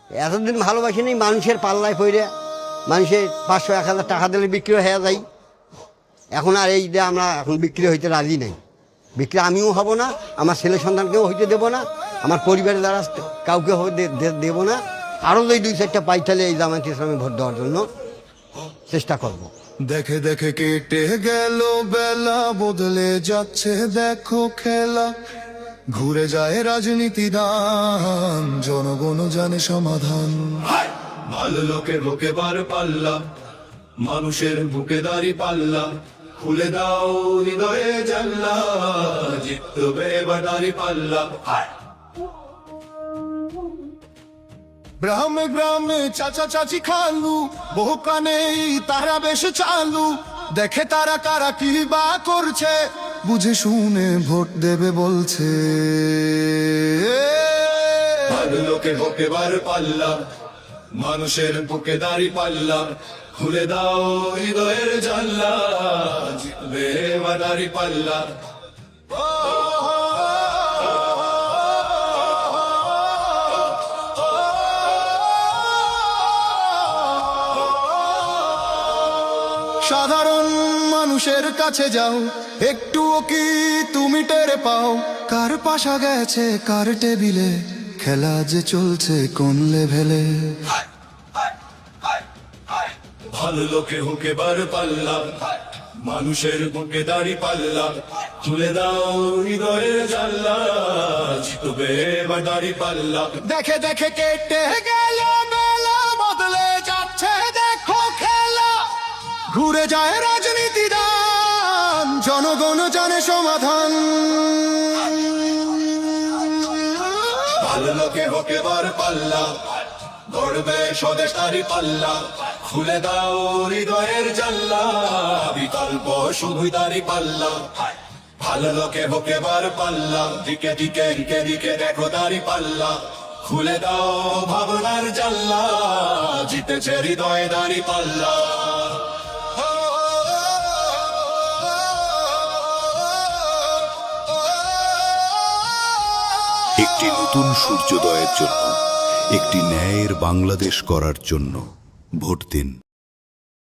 এতদিন ভালোবাসি নেই, মানুষের পাল্লায় পড়ে মানুষের 500-1000 টাকা দিলে বিক্রি হয়ে যায়। এখন আর এই যে আমরা এখন বিক্রি হইতে রাজি নেই। বিক্রি আমিও হব না, আমার ছেলে সন্তানকেও হইতে দেবো না, আমার পরিবারের দ্বারা কাউকে দেবো না। আরও যদি 2-4টা পাই তাহলে এই জামায়াত ইসলামে ভোট দেওয়ার জন্য চেষ্টা করব। দেখে দেখে কেটে গেল বেলা, বদলে যাচ্ছে দেখো খেলা। ঘুরে যায় রাজনীতি দান, জনগণ জানে সমাধান। ভালো লোকের বুকে বার পাল্লা, মানুষের বুকে দাঁড়ি পাল্লা। খুলে দাও হৃদয়ে জানলা, জিতবে এবার দাঁড়ি পাল্লা। গ্রামে গ্রামে চাচা চাচি খালু, বহু কানেই তারা বেশ চালু। দেখে তারা কারা কি বা করছে, বুঝে শুনে ভোট দেবে বলছে। ভালো লোকের বুকে বার পাল্লা, মানুষের বুকে দাঁড়ি পাল্লা। খুলে দাও হৃদয়ের জানলা, জিতবে এবার দাঁড়ি পাল্লা। সাধারণ মানুষের কাছে যাও, একটুও কি তুমি টের পাও? কার পাশা গেছে কার টেবিলে, খেলা যে চলছে কোন লেভেলে। ভালো লোকে হুকে বার পাল্লা, মানুষের বুকে দাঁড়ি পাল্লা। তুলে দাও হৃদয়ের জানলা, জিতবে এবার দাঁড়ি পাল্লা। দেখে দেখে কেটে গেল বেলা, বদলে যাচ্ছে দেখো খেলা। ঘুরে যায় রাজনীতি দান, জনগণ জানে সমাধান। ভালো লোকে হোকে বার পাল্লা, গড়বে স্বদেশ তারি পাল্লা। খুলে দাও হৃদয়ের জানলা, বিকল্প শুধুই তারি পাল্লা। ভালো লোকে হোকে বার পাল্লা, দিকে দিকে দিকে দিকে দেখো দাঁড়ি পাল্লা। খুলে দাও ভাবনার জানলা, জিতেছে হৃদয়ে দাঁড়ি পাল্লা। একটি নতুন সূর্যোদয়ের জন্য, একটি ন্যায়ের বাংলাদেশ করার জন্য ভোট দিন।